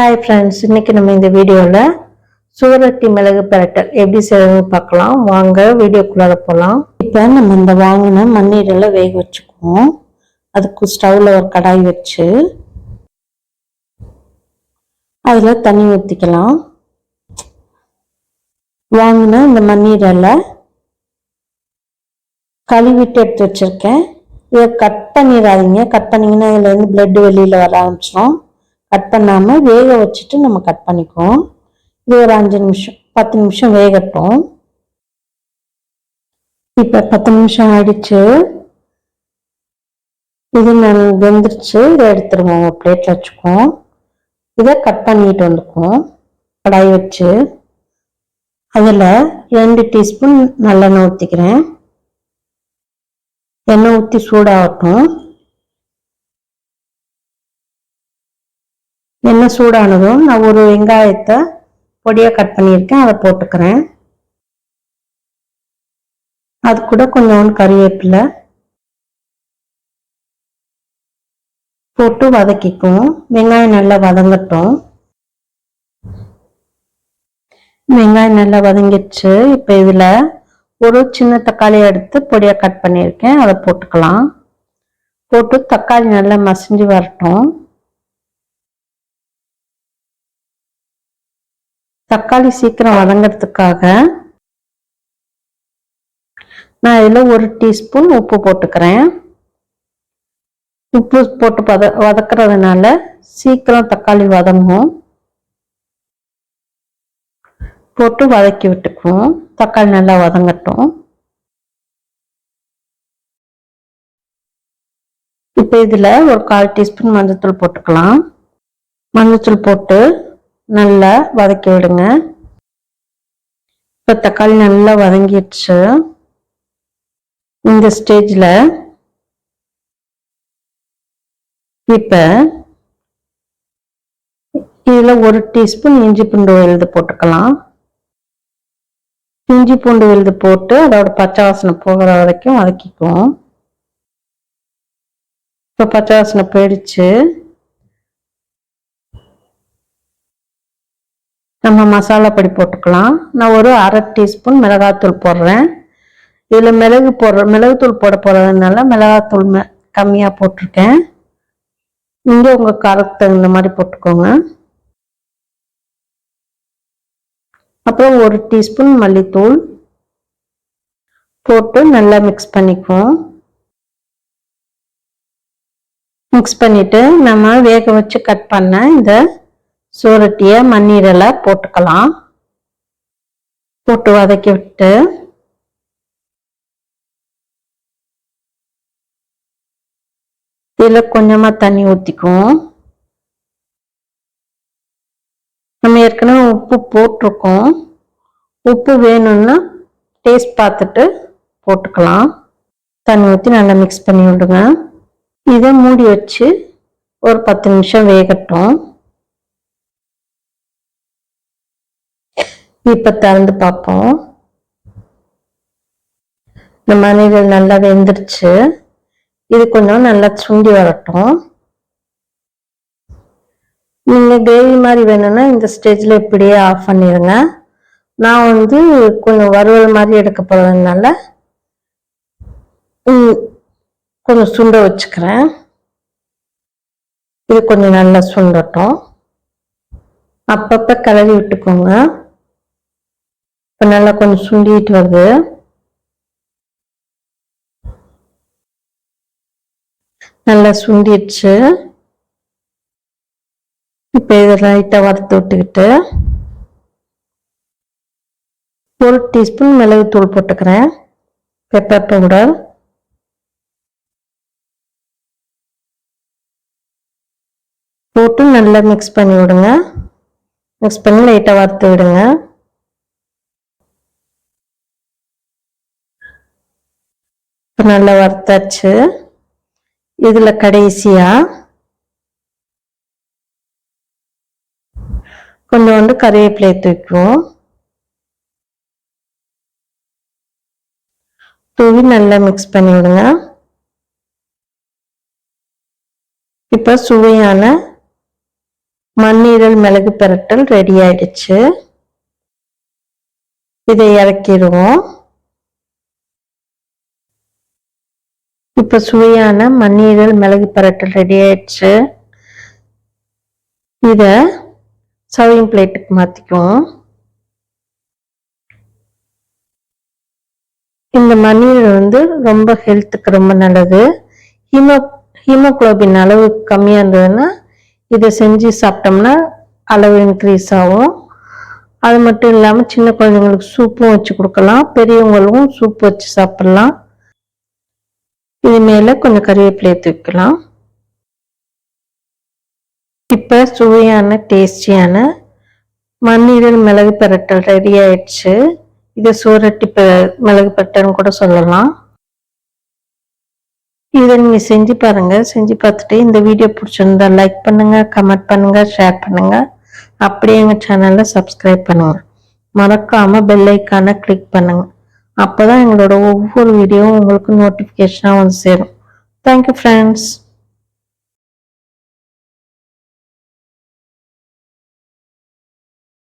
Hi friends, இன்னைக்கு நம்ம இந்த வீடியோவில் சுவரொட்டி மிளகு பிரட்டல் எப்படி செய்யணும்னு பார்க்கலாம். வாங்க வீடியோக்குள்ளார போகலாம். இப்போ நம்ம இந்த வாங்கின மண்ணீரில் வேக வச்சுக்குவோம். அதுக்கு ஸ்டவ்வில் ஒரு கடாய் வச்சு அதில் தண்ணி ஊற்றிக்கலாம். வாங்கின இந்த மண்ணீரில் கழுவிட்டு எடுத்து வச்சுருக்கேன். இதை கட் பண்ணிடாதீங்க. கட் பண்ணிங்கன்னா இதுலேருந்து பிளட் வெளியில் வர ஆரம்பிச்சிடும். கட் பண்ணாமல் வேக வச்சுட்டு நம்ம கட் பண்ணிக்குவோம். இது ஒரு 5 நிமிஷம் 10 நிமிஷம் வேகட்டும். இப்போ 10 நிமிஷம் ஆயிடுச்சு. இது நல்லா வெந்துருச்சு. இதை எடுத்துருவோம், ஒரு பிளேட்டில் வச்சுக்குவோம். இதை கட் பண்ணிட்டு வந்துக்குவோம். கடாய் வச்சு அதில் 2 டீஸ்பூன் நல்லெண்ணெய் ஊற்றிக்கிறேன். எண்ணெய் ஊற்றி சூடாகட்டும். எண்ணெய் சூடானதும் நான் ஒரு வெங்காயத்தை பொடியாக கட் பண்ணியிருக்கேன், அதை போட்டுக்கிறேன். அது கூட கொஞ்சோண்டு கறிவேப்பிலை போட்டு வதக்கிக்குவோம். வெங்காயம் நல்லா வதங்கட்டும். வெங்காயம் நல்லா வதங்கிடுச்சு. இப்போ இதில் ஒரு சின்ன தக்காளி எடுத்து பொடியாக கட் பண்ணியிருக்கேன், அதை போட்டுக்கலாம். போட்டு தக்காளி நல்லா மசிஞ்சு வரட்டும். தக்காளி சீக்கிரம் வதங்கிறதுக்காக நான் இதில் 1 டீஸ்பூன் உப்பு போட்டுக்கிறேன். உப்பு போட்டு வதக்கிறதுனால சீக்கிரம் தக்காளி வதங்கும். போட்டு வதக்கி விட்டுக்குவோம். தக்காளி நல்லா வதங்கட்டும். இப்போ இதில் ஒரு 1/4 டீஸ்பூன் மஞ்சள்தூள் போட்டுக்கலாம். மஞ்சள்தூள் போட்டு நல்லா வதக்கி விடுங்க. இப்போ தக்காளி நல்லா வதங்கிடுச்சு. இந்த ஸ்டேஜில் இப்போ இதில் 1 டீஸ்பூன் இஞ்சி பூண்டு விழுது போட்டுக்கலாம். இஞ்சி பூண்டு விழுது போட்டு அதோட பச்சை வாசனை போகிற வரைக்கும் வதக்கிக்குவோம். இப்போ பச்சை வாசனை போயிடுச்சு. நம்ம மசாலா பொடி போட்டுக்கலாம். நான் ஒரு 1/2 டீஸ்பூன் மிளகாத்தூள் போடுறேன். இதில் மிளகுத்தூள் போட போகிறதுனால மிளகாத்தூள் கம்மியாக போட்டிருக்கேன். நீங்கள் உங்கள் காரத்துக்கு தகுந்த மாதிரி போட்டுக்கோங்க. அப்புறம் 1 டீஸ்பூன் மல்லித்தூள் போட்டு நல்லா மிக்ஸ் பண்ணிக்குவோம். மிக்ஸ் பண்ணிவிட்டு நம்ம வேக வச்சு கட் பண்ண இந்த சுவரொட்டியை மண்ணீரில் போட்டுக்கலாம். போட்டு வதக்கி விட்டு இதில் கொஞ்சமாக தண்ணி ஊற்றிக்குவோம். நம்ம ஏற்கனவே உப்பு போட்டிருக்கோம். உப்பு வேணும்னா டேஸ்ட் பார்த்துட்டு போட்டுக்கலாம். தண்ணி ஊற்றி நல்லா மிக்ஸ் பண்ணி விடுங்க. இதை மூடி வச்சு ஒரு 10 நிமிஷம் வேகட்டும். இப்போ திறந்து பார்ப்போம். இந்த மண்ணீரல் நல்லா வெந்துருச்சு. இது கொஞ்சம் நல்லா சுண்டி வரட்டும். நீங்கள் கிரேவி மாதிரி வேணும்னா இந்த ஸ்டேஜில் இப்படியே ஆஃப் பண்ணிடுங்க. நான் கொஞ்சம் வறுவல் மாதிரி எடுக்க போகிறதுனால கொஞ்சம் சுண்ட வச்சுக்கிறேன். இது கொஞ்சம் நல்லா சுண்டட்டும். அப்பப்போ கிளறி விட்டுக்கோங்க. இப்போ நல்லா கொஞ்சம் சுண்டிட்டு வருது. நல்லா சுண்டிடுச்சு. இப்போ இதை லைட்டாக வறுத்து விட்டுக்கிட்டு 1 டீஸ்பூன் மிளகுத்தூள் போட்டுக்கிறேன். பெப்பர் பவுடர் போட்டு நல்லா மிக்ஸ் பண்ணி விடுங்க. மிக்ஸ் பண்ணி லைட்டாக வறுத்து விடுங்க. இப்போ நல்லா வறுத்தாச்சு. இதில் கடைசியாக கொஞ்சோண்டு கறிவேப்பிலையை தூக்குவோம். தூவி நல்லா மிக்ஸ் பண்ணி விடுங்க. இப்போ சுவையான மண்ணீரல் மிளகு பிரட்டல் ரெடி ஆயிடுச்சு. இதை இறக்கிடுவோம். இப்ப சுவையான மண்ணீரல் மிளகு பிரட்டல் ரெடி ஆயிடுச்சு. இத சர்விங் பிளேட்டுக்கு மாத்திக்குவோம். இந்த மண்ணீரல் ரொம்ப ஹெல்த்துக்கு ரொம்ப நல்லது. ஹீமோகுளோபின் அளவு கம்மியா இருந்ததுன்னா இதை செஞ்சு சாப்பிட்டோம்னா அளவு இன்க்ரீஸ் ஆகும். அது மட்டும் இல்லாமல் சின்ன குழந்தைங்களுக்கு சூப்பும் வச்சு கொடுக்கலாம், பெரியவங்களும் சூப் வச்சு சாப்பிடலாம். இது மேலே கொஞ்சம் கறிவேப்பிலை தூக்கலாம். இப்போ சுவையான டேஸ்டியான மண்ணீரல் மிளகு பிரட்டல் ரெடி ஆயிடுச்சு. இதை சோரட்டி மிளகு பிரட்டல்னு கூட சொல்லலாம். இதை நீங்கள் செஞ்சு பாருங்க. செஞ்சு பார்த்துட்டு இந்த வீடியோ பிடிச்சிருந்தா லைக் பண்ணுங்க, கமெண்ட் பண்ணுங்க, ஷேர் பண்ணுங்க. அப்படியே எங்கள் சேனலை சப்ஸ்கிரைப் பண்ணுங்க. மறக்காம பெல் ஐக்கானை கிளிக் பண்ணுங்க. அப்போதான் எங்களோட ஒவ்வொரு வீடியோவும் உங்களுக்கு நோட்டிஃபிகேஷனாக வந்து சேரும். Thank you friends.